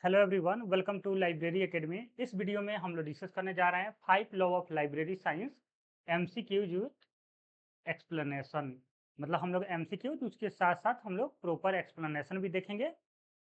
Hello everyone, welcome to library academy. इस video में हम लोग डिस्कस करने जा रहे हैं 5 law of library science MCQs with explanation. मतलब हम लोग एमसीक्यूज उसके साथ साथ हम लोग प्रॉपर एक्सप्लेनेशन भी देखेंगे।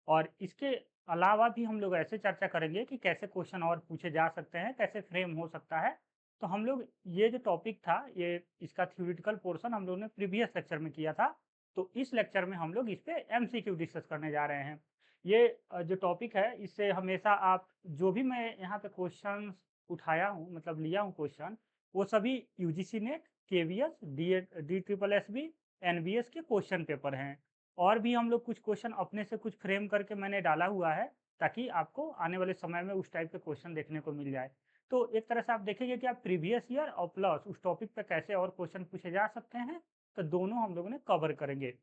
और इसके अलावा भी हम लोग ऐसे चर्चा करेंगे कि कैसे क्वेश्चन और पूछे जा सकते हैं, कैसे फ्रेम हो सकता है। तो हम लोग ये जो टॉपिक था, ये इसका थ्योरेटिकल पोर्शन हम लोग ने प्रीवियस लेक्चर में किया था। तो इस लेक्चर में हम लोग इस पे एमसीक्यू डिस्कस करने जा रहे हैं। ये जो टॉपिक है, इससे हमेशा आप जो भी मैं यहाँ पे क्वेश्चन उठाया हूँ, मतलब लिया हूँ क्वेश्चन, वो सभी UGC NET, KVS, D triple S B, NBS के क्वेश्चन पेपर हैं। और भी हम लोग कुछ क्वेश्चन अपने से कुछ फ्रेम करके मैंने डाला हुआ है, ताकि आपको आने वाले समय में उस टाइप के क्वेश्चन देखने को मिल जाए। तो एक तरह से आप देखेंगे कि आप प्रीवियस ईयर और प्लस उस टॉपिक पे कैसे और क्वेश्चन पूछे जा सकते हैं, तो दोनों हम लोगों ने कवर करेंगे।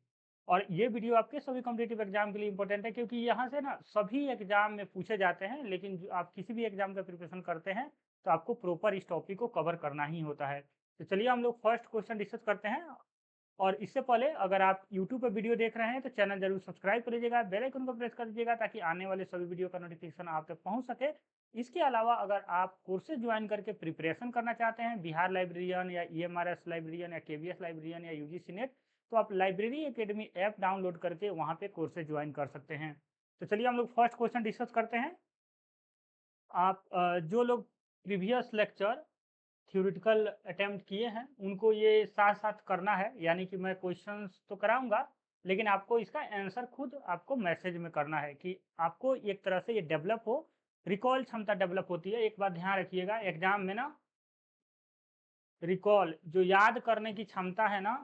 और ये वीडियो आपके सभी कॉम्पिटिटिव एग्जाम के लिए इंपॉर्टेंट है, क्योंकि यहाँ से ना सभी एग्जाम में पूछे जाते हैं। लेकिन जो आप किसी भी एग्जाम का प्रिपरेशन करते हैं, तो आपको प्रॉपर इस टॉपिक को कवर करना ही होता है। तो चलिए हम लोग फर्स्ट क्वेश्चन डिस्कस करते हैं। और इससे पहले अगर आप यूट्यूब पर वीडियो देख रहे हैं, तो चैनल जरूर सब्सक्राइब कर लीजिएगा, बेल आइकन को प्रेस कर दीजिएगा, ताकि आने वाले सभी वीडियो का नोटिफिकेशन आप तक पहुंच सके। इसके अलावा अगर आप कोर्सेज ज्वाइन करके प्रिपरेशन करना चाहते हैं, बिहार लाइब्रेरियन या ईएमआरएस लाइब्रेरियन या केवीएस लाइब्रेरियन या यूजीसी नेट, तो आप लाइब्रेरी एकेडमी ऐप डाउनलोड करके वहाँ पे कोर्सेज ज्वाइन कर सकते हैं। तो चलिए हम लोग फर्स्ट क्वेश्चन डिस्कस करते हैं। आप जो लोग प्रीवियस लेक्चर थ्योरेटिकल अटेम्प्ट किए हैं, उनको ये साथ साथ करना है। यानी कि मैं क्वेश्चंस तो कराऊंगा, लेकिन आपको इसका आंसर खुद आपको मैसेज में करना है, कि आपको एक तरह से ये डेवलप हो, रिकॉल क्षमता डेवलप होती है। एक बात ध्यान रखिएगा, एग्जाम में ना रिकॉल जो याद करने की क्षमता है ना,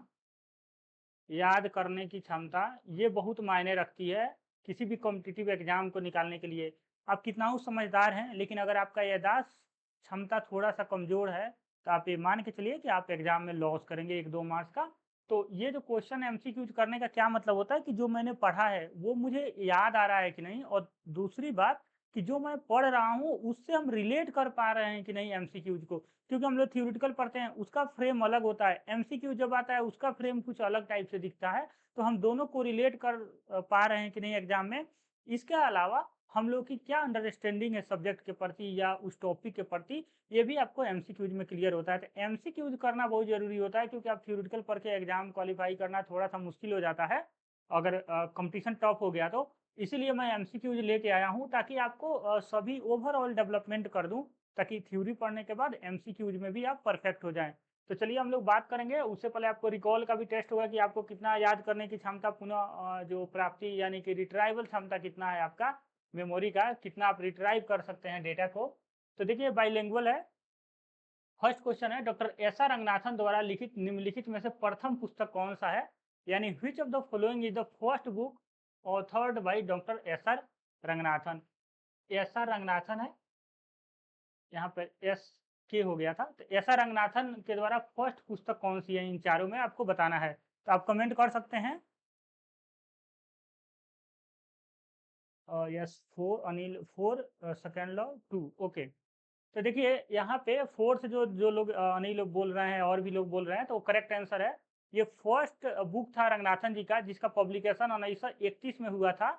याद करने की क्षमता, ये बहुत मायने रखती है किसी भी कॉम्पिटिटिव एग्जाम को निकालने के लिए। आप कितना ही समझदार हैं, लेकिन अगर आपका याददाश्त क्षमता थोड़ा सा कमजोर है, तो आप ये मान के चलिए कि आप एग्जाम में लॉस करेंगे 1-2 मार्क्स का। तो ये जो क्वेश्चन एमसीक्यूज करने का क्या मतलब होता है, कि जो मैंने पढ़ा है वो मुझे याद आ रहा है कि नहीं, और दूसरी बात कि जो मैं पढ़ रहा हूँ उससे हम रिलेट कर पा रहे हैं कि नहीं एमसीक्यूज को। क्योंकि हम लोग थ्योरेटिकल पढ़ते हैं, उसका फ्रेम अलग होता है, एमसीक्यू जब आता है उसका फ्रेम कुछ अलग टाइप से दिखता है। तो हम दोनों को रिलेट कर पा रहे हैं कि नहीं एग्जाम में। इसके अलावा हम लोग की क्या अंडरस्टैंडिंग है सब्जेक्ट के प्रति या उस टॉपिक के प्रति, ये भी आपको एमसीक्यूज में क्लियर होता है। तो एमसीक्यूज करना बहुत जरूरी होता है, क्योंकि आप थ्योरेटिकल पढ़ के एग्जाम क्वालिफाई करना थोड़ा सा मुश्किल हो जाता है, अगर कंपटीशन टफ हो गया तो। इसीलिए मैं एमसीक्यूज लेके आया हूँ, ताकि आपको सभी ओवरऑल डेवलपमेंट कर दूं, ताकि थ्योरी पढ़ने के बाद एमसीक्यूज में भी आप परफेक्ट हो जाएं। तो चलिए हम लोग बात करेंगे। उससे पहले आपको रिकॉल का भी टेस्ट होगा, कि आपको कितना याद करने की क्षमता, पुनः जो प्राप्ति यानी कि रिट्राइवल क्षमता कितना है आपका, मेमोरी का कितना आप रिट्राइव कर सकते हैं डेटा को। तो देखिए बाइलिंगुअल है। फर्स्ट क्वेश्चन है, डॉक्टर एस आर रंगनाथन द्वारा लिखित निम्नलिखित में से प्रथम पुस्तक कौन सा है। यानी which of the following is the first book authored by doctor S R Ranganathan. S R Ranganathan है, यहाँ पे एस के हो गया था। तो एस आर रंगनाथन के द्वारा फर्स्ट पुस्तक कौन सी है, इन चारों में आपको बताना है। तो आप कमेंट कर सकते हैं। Yes, four Anil, four second law 2, okay. तो देखिए यहाँ पे फोर से जो जो लोग अनिल लोग बोल रहे हैं और भी लोग बोल रहे हैं, तो करेक्ट आंसर है। ये फर्स्ट बुक था रंगनाथन जी का, जिसका पब्लिकेशन 1931 में हुआ था।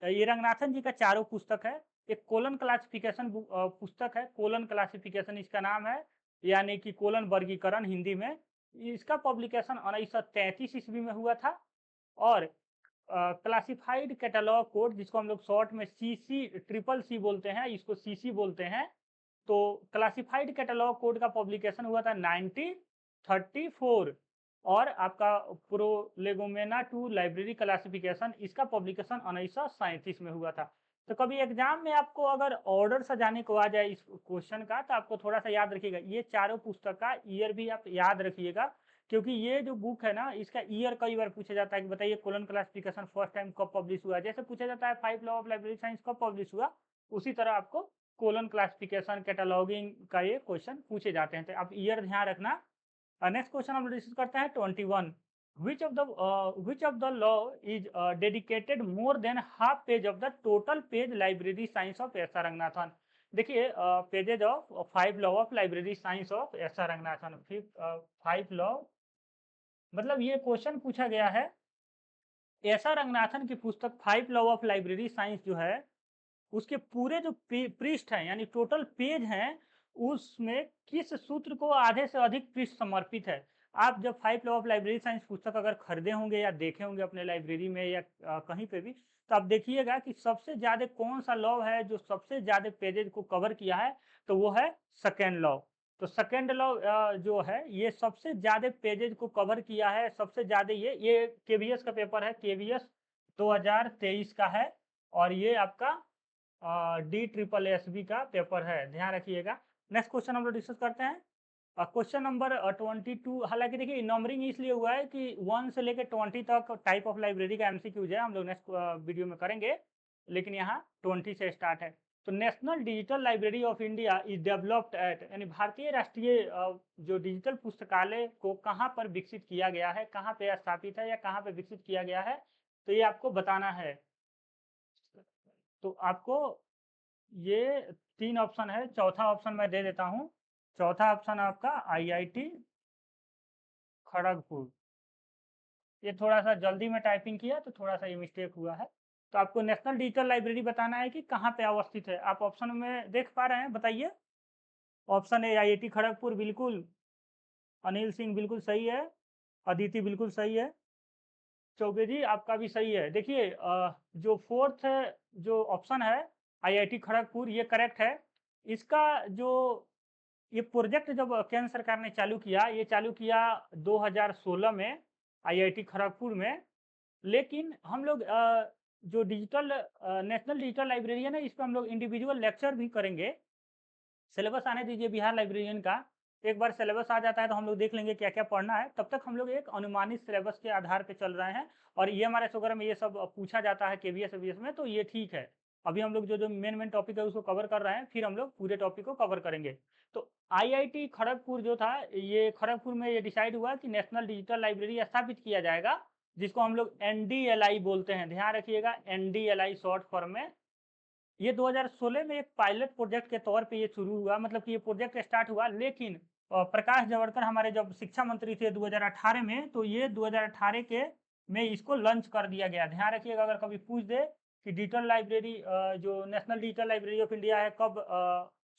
ये रंगनाथन जी का चारों पुस्तक है। एक कोलन क्लासिफिकेशन पुस्तक है, कोलन क्लासिफिकेशन इसका नाम है, यानी कि कोलन वर्गीकरण हिंदी में। इसका पब्लिकेशन 1933 ईस्वी में हुआ था। और क्लासिफाइड कैटलॉग कोड, जिसको हम लोग शॉर्ट में सीसी ट्रिपल सी बोलते हैं, इसको सीसी बोलते हैं। तो क्लासिफाइड कैटलॉग कोड का पब्लिकेशन हुआ था 1934। और आपका प्रोलेगोमेना टू लाइब्रेरी क्लासिफिकेशन, इसका पब्लिकेशन 1937 में हुआ था। तो कभी एग्जाम में आपको अगर ऑर्डर सजाने को आ जाए इस क्वेश्चन का, तो आपको थोड़ा सा याद रखिएगा, ये चारों पुस्तक का ईयर भी आप याद रखिएगा। क्योंकि ये जो बुक है ना, इसका ईयर कई बार पूछा जाता है, कि बताइए कोलन क्लासिफिकेशन फर्स्ट टाइम कब पब्लिश हुआ। जैसे पूछा जाता है 5 लॉ ऑफ लाइब्रेरी साइंस कब पब्लिश हुआ, उसी तरह आपको कोलन क्लासिफिकेशन कैटलॉगिंग का ये क्वेश्चन पूछे जाते हैं। तो आप ईयर ध्यान रखना। नेक्स्ट क्वेश्चन हम डिस्कस करते हैं 21। Which of the law is dedicated more than half page of the total page library science of S R Ranganathan. देखिए pages of 5 law of library science of S R Ranganathan, 5 law, मतलब ये question पूछा गया है। S R Ranganathan की पुस्तक 5 law of library science जो है, उसके पूरे जो पृष्ठ हैं यानी टोटल पेज हैं, उसमें किस सूत्र को आधे से अधिक पृष्ठ समर्पित है। आप जब 5 लॉ ऑफ लाइब्रेरी साइंस पुस्तक अगर खरीदे होंगे या देखे होंगे अपने लाइब्रेरी में या कहीं पे भी, तो आप देखिएगा कि सबसे ज़्यादा कौन-सा लॉ है जो सबसे ज़्यादा पेजेज़ को कवर किया है, तो वो है सेकंड लॉ। तो सेकंड लॉ जो है ये सबसे ज़्यादा पेजेज़ को कवर किया है, सबसे ज़्यादा ये केवीएस का पेपर है, केवीएस 2023 का है और ये आपका डी ट्रिपल एसबी का पेपर है, ध्यान रखिएगा। नेक्स्ट क्वेश्चन हम लोग डिस्कस करते हैं। Question number 22। हालांकि देखिए नंबरिंग इसलिए हुआ है कि 1 से लेकर 20 तक टाइप ऑफ लाइब्रेरी का एमसीक्यूज है, हम लोग नेक्स्ट वीडियो में करेंगे, लेकिन यहाँ 20 से स्टार्ट है। तो national digital library of India is developed eight, यानी भारतीय राष्ट्रीय जो डिजिटल पुस्तकालय को कहाँ पर विकसित किया गया है, कहाँ पे स्थापित है या कहाँ पे विकसित किया गया है, तो ये आपको बताना है। तो आपको ये 3 ऑप्शन है, चौथा ऑप्शन मैं दे देता हूँ। चौथा ऑप्शन आपका आईआईटी खड़गपुर। ये थोड़ा-सा जल्दी में टाइपिंग किया तो थोड़ा-सा ये मिस्टेक हुआ है। तो आपको नेशनल डिजिटल लाइब्रेरी बताना है कि कहाँ पे अवस्थित है। आप ऑप्शन में देख पा रहे हैं, बताइए? ऑप्शन ए आईआईटी खड़गपुर बिल्कुल, अनिल सिंह बिल्कुल सही है, अदिति बिल्कुल सही है, चौबे जी आपका भी सही है। देखिए जो 4th जो ऑप्शन है आईआईटी खड़गपुर, ये करेक्ट है। इसका जो ये प्रोजेक्ट जब केंद्र सरकार ने चालू किया, ये चालू किया 2016 में आईआईटी खड़गपुर में। लेकिन हम लोग जो डिजिटल नेशनल डिजिटल लाइब्रेरी है ना, इस पे हम लोग इंडिविजुअल लेक्चर भी करेंगे। सिलेबस आने दीजिए बिहार लाइब्रेरियन का। एक बार सिलेबस आ जाता है तो हम लोग देख लेंगे क्या-क्या पढ़ना है। तब तक हम लोग एक अनुमानित सिलेबस के आधार पे चल रहे हैं और ईएमआरएस वगैरह में ये सब पूछा जाता है केवीएस ईवीएस में, तो ये ठीक है। अभी हम लोग जो मेन टॉपिक है उसको कवर कर रहे हैं, फिर हम लोग पूरे टॉपिक को कवर करेंगे। तो आईआईटी खड़गपुर जो था, ये खड़गपुर में ये डिसाइड हुआ कि नेशनल डिजिटल लाइब्रेरी स्थापित किया जाएगा, जिसको हम लोग एनडीएलआई बोलते हैं। ध्यान रखिएगा, एनडीएलआई शॉर्ट फॉर्म में। ये 2016 में एक पायलट प्रोजेक्ट के तौर पे ये शुरू हुआ, मतलब कि ये प्रोजेक्ट स्टार्ट हुआ, लेकिन प्रकाश जावड़कर हमारे जब शिक्षा मंत्री थे 2018 में, तो ये 2018 के में इसको लॉन्च कर दिया गया। ध्यान रखिएगा, अगर कभी पूछ दे कि डिजिटल लाइब्रेरी जो national digital library of India है कब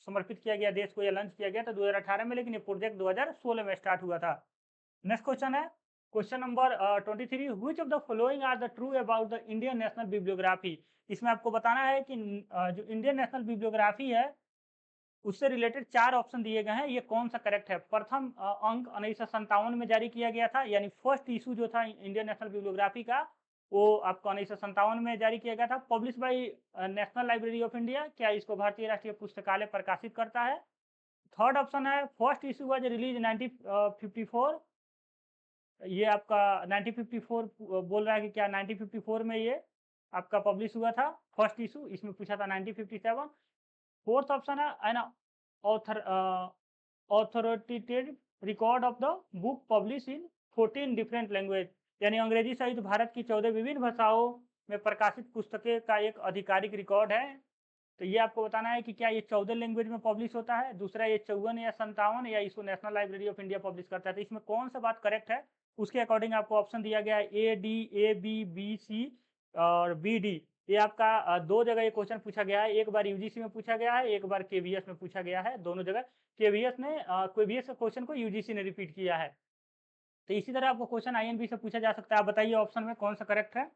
समर्पित किया गया देश को या लॉन्च किया गया, तो 2018 में, लेकिन ये प्रोजेक्ट 2016 में स्टार्ट हुआ था। नेक्स्ट क्वेश्चन है question number 23। Which of the following are the true about the Indian national bibliography. इसमें आपको बताना है कि जो इंडियन नेशनल बिब्लियोग्राफी है उससे रिलेटेड 4 ऑप्शन दिए गए हैं, ये कौन सा करेक्ट है। प्रथम अंक 1957 में जारी किया गया था, यानी फर्स्ट इशू जो था इंडियन नेशनल बिब्लियोग्राफी का, वो आपको 1957 में जारी किया गया था। Publish by national library of India, क्या इसको भारतीय राष्ट्रीय पुस्तकालय प्रकाशित करता है। थर्ड ऑप्शन है फर्स्ट इशू वाज रिलीज 1954, ये आपका 1954 बोल रहा है कि क्या 1954 में ये आपका पब्लिश हुआ था फर्स्ट इशू, इसमें पूछा था 1957। फोर्थ ऑप्शन है an author authoritative record of the book publish in 14 different language, यानी अंग्रेजी सहित भारत की 14 विभिन्न भाषाओं में प्रकाशित पुस्तकें का एक आधिकारिक रिकॉर्ड है। तो ये आपको बताना है कि क्या ये 14 लैंग्वेज में पब्लिश होता है, दूसरा ये 54 या 57, या इसको national library of India publish करता है। तो इसमें कौन सा बात करेक्ट है, उसके अकॉर्डिंग आपको ऑप्शन दिया गया है A D, A B, B C और बी डी। ये आपका 2 जगह ये क्वेश्चन पूछा गया है, एक बार यूजीसी में पूछा गया है, एक बार केवीएस में पूछा गया है। दोनों जगह केवीएस क्वेश्चन को यूजीसी ने रिपीट किया है। तो इसी तरह आपको क्वेश्चन आईएनबी से पूछा जा सकता है। आप बताइए ऑप्शन में कौन सा करेक्ट है।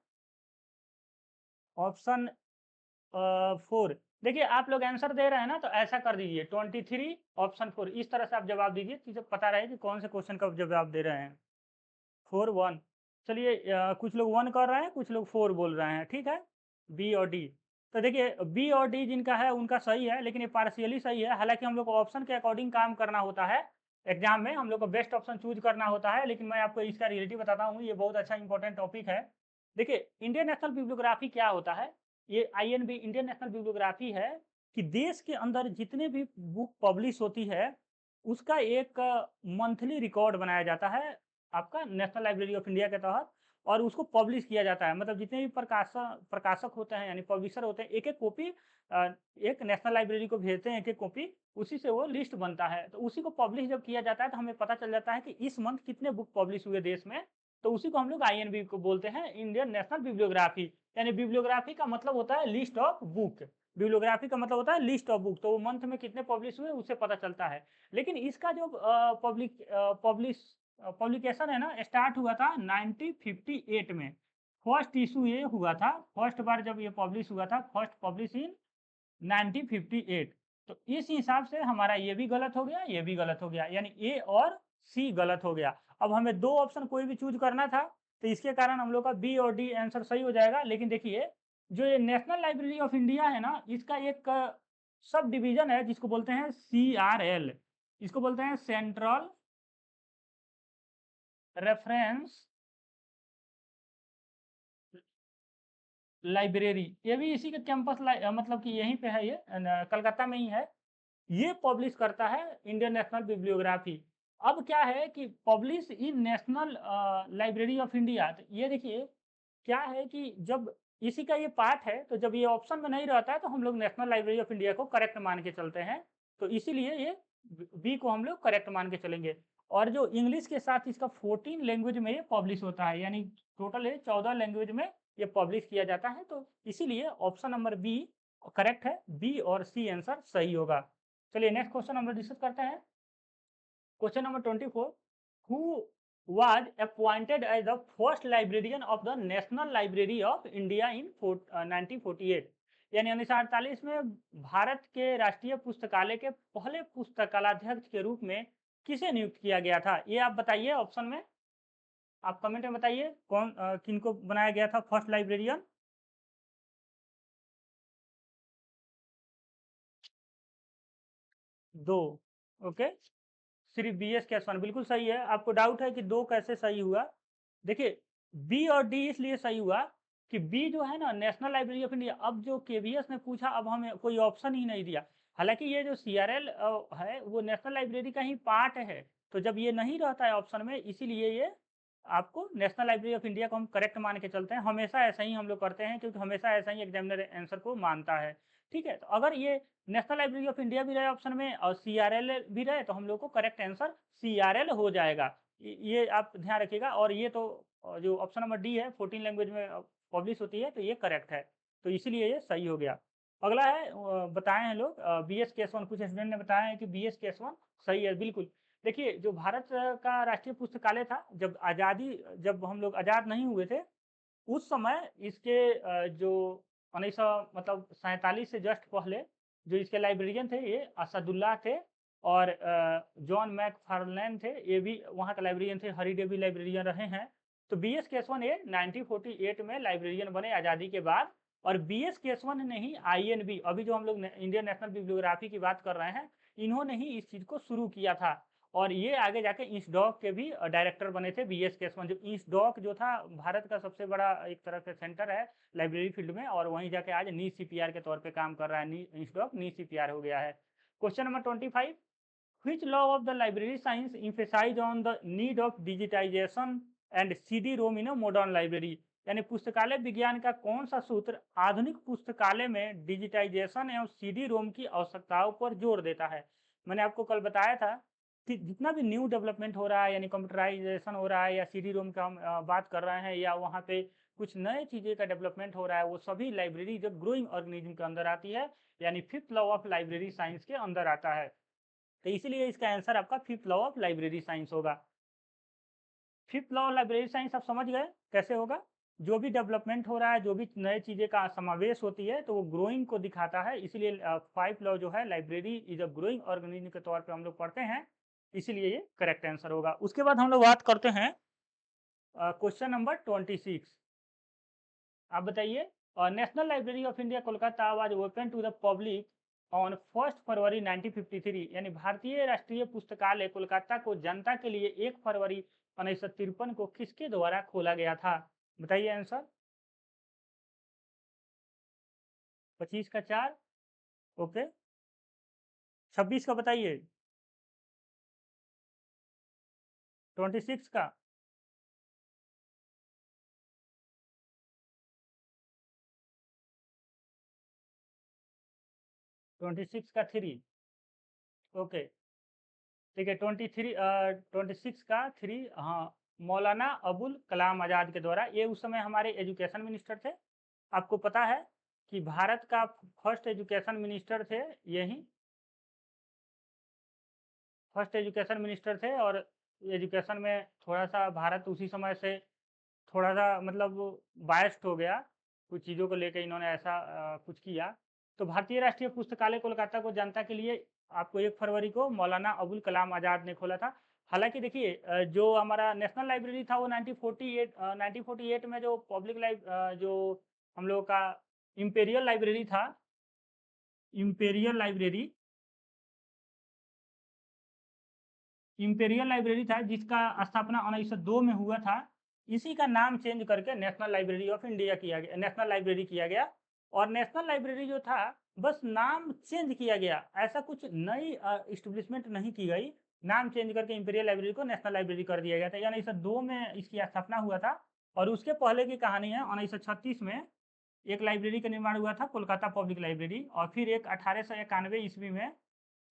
ऑप्शन 4। देखिए आप लोग आंसर दे रहे हैं ना, तो ऐसा कर दीजिए 23 ऑप्शन 4, इस तरह से आप जवाब दीजिए कि जब पता रहे कि कौन से क्वेश्चन का जवाब दे रहे हैं। 4 1। चलिए कुछ लोग 1 कर रहे हैं, कुछ लोग 4 बोल रहे हैं, ठीक है। बी और डी, तो देखिए बी और डी जिनका है उनका सही है, लेकिन ये पार्शियली सही है। हालांकि हम लोग को ऑप्शन के अकॉर्डिंग काम करना होता है, एग्जाम में हम लोग को बेस्ट ऑप्शन चूज करना होता है, लेकिन मैं आपको इसका रियलिटी बताता हूँ, ये बहुत अच्छा इंपॉर्टेंट टॉपिक है। देखिए इंडियन नेशनल बिब्लियोग्राफी क्या होता है, ये आईएनबी इंडियन नेशनल बिब्लियोग्राफी है कि देश के अंदर जितने भी बुक पब्लिश होती है उसका एक मंथली रिकॉर्ड बनाया जाता है आपका नेशनल लाइब्रेरी ऑफ इंडिया के तहत, और उसको पब्लिश किया जाता है। मतलब जितने भी प्रकाशक प्रकाशक होते हैं यानी पब्लिशर होते हैं, एक एक कॉपी एक नेशनल लाइब्रेरी को भेजते हैं, एक एक कॉपी, उसी से वो लिस्ट बनता है। तो उसी को पब्लिश जब किया जाता है तो हमें पता चल जाता है कि इस मंथ कितने बुक पब्लिश हुए देश में, तो उसी को हम लोग आईएनबी को बोलते हैं, इंडियन नेशनल बिब्लियोग्राफी। यानी बिब्लियोग्राफी का मतलब होता है लिस्ट ऑफ बुक। बिब्लियोग्राफी का मतलब होता है लिस्ट ऑफ बुक, तो वो मंथ में कितने पब्लिश हुए उससे पता चलता है। लेकिन इसका जो पब्लिकेशन है ना, स्टार्ट हुआ था 1958 में। फर्स्ट इशू ये हुआ था, फर्स्ट बार जब ये पब्लिश हुआ था, फर्स्ट पब्लिश इन 1958। तो इस हिसाब से हमारा ये भी गलत हो गया, ये भी गलत हो गया, यानी ए और सी गलत हो गया। अब हमें दो ऑप्शन कोई भी चूज करना था, तो इसके कारण हम लोग का बी और डी आंसर सही हो जाएगा। लेकिन देखिए, जो ये नेशनल लाइब्रेरी ऑफ इंडिया है ना, इसका एक सब डिवीजन है जिसको बोलते हैं CRL। इसको बोलते हैं सेंट्रल रेफरेंस लाइब्रेरी। ये भी इसी का कैंपस मतलब कि यहीं पे है, ये कलकत्ता में ही है। ये पब्लिश करता है इंडियन नेशनल बिब्लियोग्राफी। अब क्या है कि publish in national library of India, तो ये देखिए क्या है कि जब इसी का ये पार्ट है, तो जब ये ऑप्शन में नहीं रहता है तो हम लोग नेशनल लाइब्रेरी ऑफ इंडिया को करेक्ट मान के चलते हैं। तो इसीलिए ये बी को हम लोग करेक्ट मान के चलेंगे। और जो इंग्लिश के साथ इसका 14 लैंग्वेज में ये पब्लिश होता है, यानी टोटल ये 14 लैंग्वेज में ये पब्लिश किया जाता है। तो इसीलिए ऑप्शन नंबर बी करेक्ट है, बी और सी आंसर सही होगा। चलिए नेक्स्ट क्वेश्चन हम लोग डिस्कस करते हैं। Question number 24, who was appointed as the first librarian of the National Library of India in 1948। यानी 1948 में भारत के राष्ट्रीय पुस्तकालय के पहले पुस्तकालाध्यक्ष के रूप में किसे नियुक्त किया गया था? ये आप बताइए ऑप्शन में, आप कमेंट में बताइए कौन किनको बनाया गया था फर्स्ट लाइब्रेरियन। दो, ओके। सिर्फ BS केसवन बिल्कुल सही है। आपको डाउट है कि दो कैसे सही हुआ? देखिए, बी और डी इसलिए सही हुआ कि बी जो है ना नेशनल लाइब्रेरी ऑफ इंडिया, अब जो KVS ने पूछा, अब हमें कोई ऑप्शन ही नहीं दिया। हालांकि ये जो CRL है वो नेशनल लाइब्रेरी का ही पार्ट है। तो जब ये नहीं रहता है ऑप्शन में, इसीलिए ये आपको नेशनल लाइब्रेरी ऑफ इंडिया को हम करेक्ट मान के चलते हैं। हमेशा ऐसा ही हम लोग करते हैं, क्योंकि हमेशा ऐसा ही एग्जामिनर आंसर को मानता है। ठीक है, तो अगर ये नेशनल लाइब्रेरी ऑफ इंडिया भी रहे ऑप्शन में और CRL भी रहे, तो हम लोग को करेक्ट आंसर CRL हो जाएगा। ये आप ध्यान रखिएगा। और ये तो जो ऑप्शन नंबर डी है 14 लैंग्वेज में पब्लिश होती है, तो ये करेक्ट है। तो इसीलिए ये सही हो गया। अगला है बताए हैं लोग BS केसवन, कुछ स्टूडेंट ने बताया है कि BS केसवन सही है, बिल्कुल। देखिए, जो भारत का राष्ट्रीय पुस्तकालय था, जब हम लोग आज़ाद नहीं हुए थे, उस समय इसके जो 1900 मतलब 47 से जस्ट पहले जो इसके लाइब्रेरियन थे, ये असदुल्ला थे। और जॉन मैकफार्लैन थे, ये भी वहाँ का लाइब्रेरियन थे। हरीडे भी लाइब्रेरियन रहे हैं। तो BS केसवन ये 1948 में लाइब्रेरियन बने आज़ादी के बाद। और BS केसवन ने ही INB, अभी जो हम लोग इंडियन नेशनल बिब्लियोग्राफी की बात कर रहे हैं, इन्होंने ही इस चीज़ को शुरू किया था। और ये आगे जाके इंसडॉक के भी डायरेक्टर बने थे BS केसवन। जो इंसडॉक जो था भारत का सबसे बड़ा एक तरह से सेंटर है लाइब्रेरी फील्ड में, और वहीं जाके आज नी CPR के तौर पे काम कर रहा है। इंसडॉक नी CPR हो गया है। Question number 25, which law of the library science emphasize on the need of digitization and CD-ROM in a modern library। यानी पुस्तकालय विज्ञान का कौन सा सूत्र आधुनिक पुस्तकालय में डिजिटाइजेशन एवं CD-ROM की आवश्यकताओं पर जोर देता है? मैंने आपको कल बताया था कि जितना भी न्यू डेवलपमेंट हो रहा है, यानी कंप्यूटराइजेशन हो रहा है, या CD-ROM का हम बात कर रहे हैं, या वहाँ पे कुछ नए चीज़ें का डेवलपमेंट हो रहा है, वो सभी लाइब्रेरी जब ग्रोइंग ऑर्गेनिज्म के अंदर आती है, यानी fifth law of library science के अंदर आता है। तो इसलिए इसका आंसर आपका fifth law of library science होगा। Fifth law of library science आप समझ गए कैसे होगा? जो भी डेवलपमेंट हो रहा है, जो भी नए चीज़ें का समावेश होती है, तो वो ग्रोइंग को दिखाता है। इसीलिए फाइव लॉ जो है, library is a growing organism के तौर पे हम लोग पढ़ते हैं। इसीलिए ये करेक्ट आंसर होगा। उसके बाद हम लोग बात करते हैं क्वेश्चन नंबर 26। आप बताइए, national library of India Kolkata was open to the public on 1 February 1953। यानी भारतीय राष्ट्रीय पुस्तकालय कोलकाता को जनता के लिए 1 फरवरी 1953 को किसके द्वारा खोला गया था? बताइए आंसर। 25 का 4, ओके। 26 का बताइए। 26 का 26 का 3, ओके। ठीक है, 26 का 3, हाँ, मौलाना अबुल कलाम आज़ाद के द्वारा। ये उस समय हमारे एजुकेशन मिनिस्टर थे। आपको पता है कि भारत का फर्स्ट एजुकेशन मिनिस्टर थे यही, फर्स्ट एजुकेशन मिनिस्टर थे। और एजुकेशन में थोड़ा-सा भारत उसी समय से थोड़ा-सा मतलब बायस्ड हो गया, कुछ चीज़ों को लेके इन्होंने ऐसा कुछ किया। तो भारतीय राष्ट्रीय पुस्तकालय कोलकाता को जनता के लिए आपको 1 फरवरी को मौलाना अबुल कलाम आज़ाद ने खोला था। हालाँकि देखिए जो हमारा नेशनल लाइब्रेरी था वो 1948 में जो जो हम लोगों का इम्पेरियल लाइब्रेरी था, इम्पेरियल लाइब्रेरी इम्पेरियल लाइब्रेरी था जिसका स्थापना 1902 में हुआ था। इसी का नाम चेंज करके नेशनल लाइब्रेरी ऑफ इंडिया किया गया, नेशनल लाइब्रेरी किया गया। और नेशनल लाइब्रेरी जो था बस नाम चेंज किया गया, ऐसा कुछ नई एस्टेब्लिशमेंट नहीं की गई। नाम चेंज करके इम्पेरियल लाइब्रेरी को नेशनल लाइब्रेरी कर दिया गया था। यानी 1902 में इसकी स्थापना हुआ था। और उसके पहले की कहानी है 1936 में एक लाइब्रेरी का निर्माण हुआ था, कोलकाता पब्लिक लाइब्रेरी। और फिर एक 1891 ईस्वी में,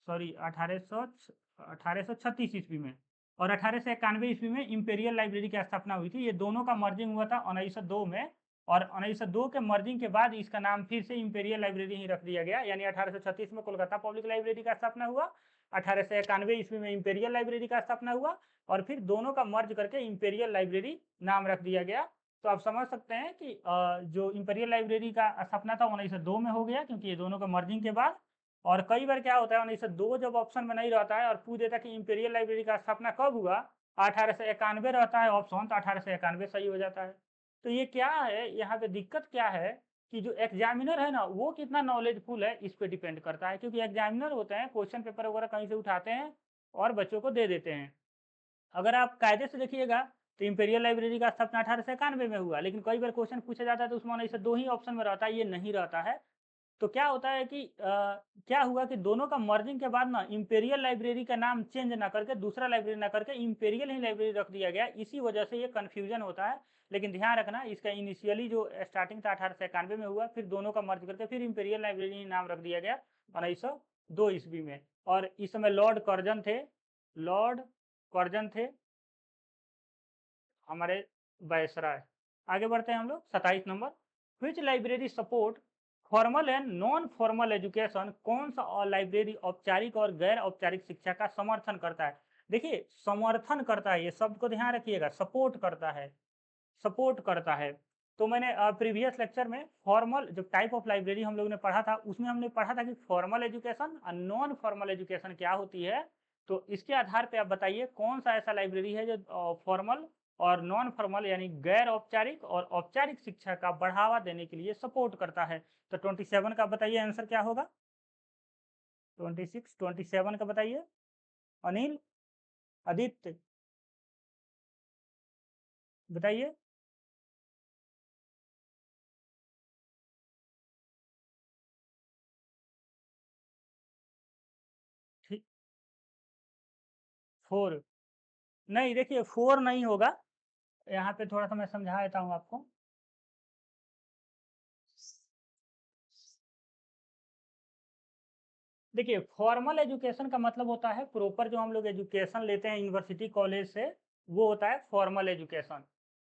सॉरी 1836 ईस्वी में, और 1891 ईस्वी में इम्पेरियल लाइब्रेरी की स्थापना हुई थी। ये दोनों का मर्जिंग हुआ था 1902 में। और 1902 के मर्जिंग के बाद इसका नाम फिर से इम्पेरियल लाइब्रेरी ही रख दिया गया। यानी 1836 में कोलकाता पब्लिक लाइब्रेरी का स्थापना हुआ, 1891 ईस्वी में इम्पेरियल लाइब्रेरी का स्थापना हुआ, और फिर दोनों का मर्ज करके इम्पेरियल लाइब्रेरी नाम रख दिया गया। तो आप समझ सकते हैं कि जो इम्पेरियल लाइब्रेरी का स्थापना था 1902 में हो गया, क्योंकि ये दोनों का मर्जिंग के बाद। और कई बार क्या होता है 1902 जब ऑप्शन में नहीं रहता है और पूछ देता है कि इम्पेरियल लाइब्रेरी का स्थापना कब हुआ, 1891 रहता है ऑप्शन, तो 1891 सही हो जाता है। तो ये क्या है, यहाँ पे दिक्कत क्या है कि जो एग्जामिनर है ना वो कितना नॉलेजफुल है इस पे डिपेंड करता है। क्योंकि एग्जामिनर होते हैं क्वेश्चन पेपर वगैरह कहीं से उठाते हैं और बच्चों को दे देते हैं। अगर आप कायदे से देखिएगा तो इम्पेरियल लाइब्रेरी का स्थापना 1891 में हुआ, लेकिन कई बार क्वेश्चन पूछा जाता है तो उसमें 1902 ही ऑप्शन में रहता है, ये नहीं रहता है। तो क्या होता है कि क्या हुआ कि दोनों का मर्जिंग के बाद ना इम्पेरियल लाइब्रेरी का नाम चेंज ना करके दूसरा लाइब्रेरी ना करके इम्पेरियल ही लाइब्रेरी रख दिया गया। इसी वजह से ये कन्फ्यूजन होता है। लेकिन ध्यान रखना, इसका इनिशियली जो स्टार्टिंग था 1891 में हुआ, फिर दोनों का मर्ज करके फिर इम्पेरियल लाइब्रेरी ही नाम रख दिया गया 1902 ईस्वी में। और इस समय लॉर्ड कर्जन थे, लॉर्ड कर्जन थे हमारे वायसराय। आगे बढ़ते हैं हम लोग 27 number, which library support formal and non formal education. कौन सा लाइब्रेरी औपचारिक और गैर औपचारिक शिक्षा का समर्थन करता है। देखिए समर्थन करता है, ये शब्द को ध्यान रखिएगा, सपोर्ट करता है, सपोर्ट करता है। तो मैंने प्रीवियस लेक्चर में फॉर्मल जो टाइप ऑफ लाइब्रेरी हम लोगों ने पढ़ा था उसमें हमने पढ़ा था कि फॉर्मल एजुकेशन और नॉन फॉर्मल एजुकेशन क्या होती है। तो इसके आधार पे आप बताइए कौन सा ऐसा लाइब्रेरी है जो फॉर्मल और नॉन फॉर्मल यानी गैर औपचारिक और औपचारिक शिक्षा का बढ़ावा देने के लिए सपोर्ट करता है। तो 27 का बताइए आंसर क्या होगा। 27 का बताइए। अनिल, आदित्य, बताइए। ठीक, 4 नहीं, देखिए 4 नहीं होगा। यहाँ पे थोड़ा सा मैं समझा देता हूँ आपको। देखिए फॉर्मल एजुकेशन का मतलब होता है प्रॉपर जो हम लोग एजुकेशन लेते हैं यूनिवर्सिटी कॉलेज से, वो होता है फॉर्मल एजुकेशन।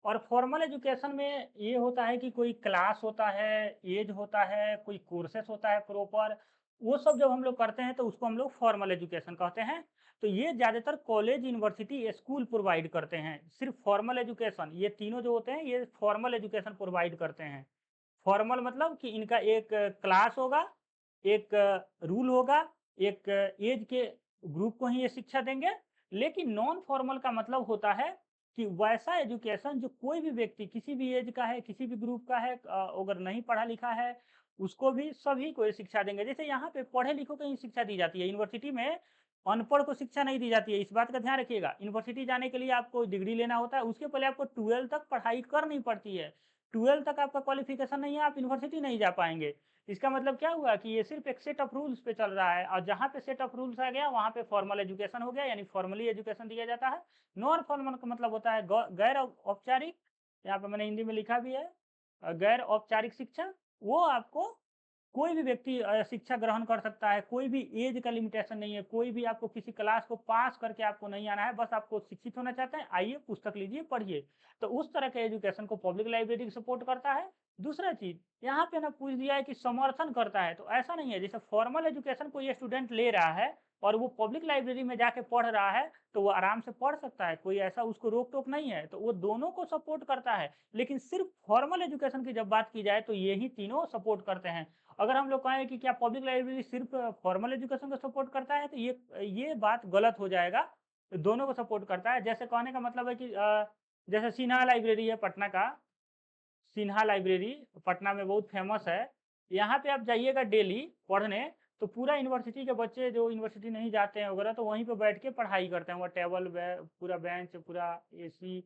और फॉर्मल एजुकेशन में ये होता है कि कोई क्लास होता है, एज होता है, कोई कोर्सेस होता है प्रॉपर, वो सब जब हम लोग करते हैं तो उसको हम लोग फॉर्मल एजुकेशन कहते हैं। तो ये ज़्यादातर कॉलेज यूनिवर्सिटी स्कूल प्रोवाइड करते हैं, सिर्फ फॉर्मल एजुकेशन, ये तीनों जो होते हैं ये फॉर्मल एजुकेशन प्रोवाइड करते हैं। फॉर्मल मतलब कि इनका एक क्लास होगा, एक रूल होगा, एक एज के ग्रुप को ही ये शिक्षा देंगे। लेकिन नॉन फॉर्मल का मतलब होता है कि वैसा एजुकेशन जो कोई भी व्यक्ति किसी भी एज का है, किसी भी ग्रुप का है, अगर नहीं पढ़ा लिखा है उसको भी, सभी को ये शिक्षा देंगे। जैसे यहाँ पे पढ़े लिखों को ही शिक्षा दी जाती है, यूनिवर्सिटी में अनपढ़ को शिक्षा नहीं दी जाती है। इस बात का ध्यान रखिएगा, यूनिवर्सिटी जाने के लिए आपको डिग्री लेना होता है, उसके पहले आपको 12 तक पढ़ाई करनी पड़ती है। 12 तक आपका क्वालिफिकेशन नहीं है, आप यूनिवर्सिटी नहीं जा पाएंगे। इसका मतलब क्या हुआ कि ये सिर्फ एक सेट ऑफ रूल्स पे चल रहा है, और जहाँ पे सेट ऑफ रूल्स आ गया वहाँ पे फॉर्मल एजुकेशन हो गया, यानी फॉर्मली एजुकेशन दिया जाता है। नॉन फॉर्मल का मतलब होता है गैर औपचारिक, यहाँ पे मैंने हिंदी में लिखा भी है, गैर औपचारिक शिक्षा। वो आपको कोई भी व्यक्ति शिक्षा ग्रहण कर सकता है, कोई भी एज का लिमिटेशन नहीं है, कोई भी आपको किसी क्लास को पास करके आपको नहीं आना है, बस आपको शिक्षित होना चाहते हैं, आइए पुस्तक लीजिए, पढ़िए। तो उस तरह के एजुकेशन को पब्लिक लाइब्रेरी सपोर्ट करता है। दूसरा चीज़, यहाँ पे ना पूछ दिया है कि समर्थन करता है, तो ऐसा नहीं है, जैसे फॉर्मल एजुकेशन कोई स्टूडेंट ले रहा है और वो पब्लिक लाइब्रेरी में जाके पढ़ रहा है, तो वो आराम से पढ़ सकता है, कोई ऐसा उसको रोक-टोक नहीं है, तो वो दोनों को सपोर्ट करता है। लेकिन सिर्फ फॉर्मल एजुकेशन की जब बात की जाए, तो यही तीनों सपोर्ट करते हैं। अगर हम लोग कहें कि क्या पब्लिक लाइब्रेरी सिर्फ फॉर्मल एजुकेशन को सपोर्ट करता है, तो ये बात गलत हो जाएगा। दोनों को सपोर्ट करता है। जैसे कहने का मतलब है कि जैसे सिन्हा लाइब्रेरी है पटना का, सिन्हा लाइब्रेरी पटना में बहुत फेमस है। यहाँ पे आप जाइएगा डेली पढ़ने, तो पूरा यूनिवर्सिटी के बच्चे जो यूनिवर्सिटी नहीं जाते हैं वगैरह, तो वहीं पे बैठ के पढ़ाई करते हैं। वो टेबल पूरा बेंच, पूरा एसी,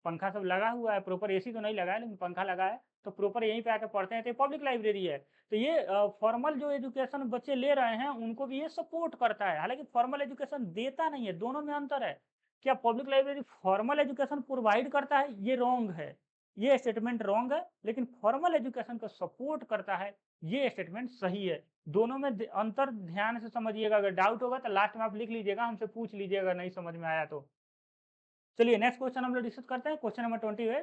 पंखा सब लगा हुआ है। प्रॉपर एसी तो नहीं लगा है, लेकिन पंखा लगा है, तो प्रॉपर यहीं पे आके पढ़ते हैं। तो ये पब्लिक लाइब्रेरी है। तो ये फॉर्मल जो एजुकेशन बच्चे ले रहे हैं, उनको भी ये सपोर्ट करता है। हालांकि फॉर्मल एजुकेशन देता नहीं है, दोनों में अंतर है। क्या public library formal education provide करता है? ये रॉन्ग है, ये स्टेटमेंट रॉन्ग है। लेकिन फॉर्मल एजुकेशन को सपोर्ट करता है, ये स्टेटमेंट सही है। दोनों में अंतर ध्यान से समझिएगा। अगर डाउट होगा तो लास्ट में आप लिख लीजिएगा, हमसे पूछ लीजिएगा नहीं समझ में आया तो। चलिए नेक्स्ट क्वेश्चन हम लोग डिस्कस करते हैं। क्वेश्चन नंबर 20 है,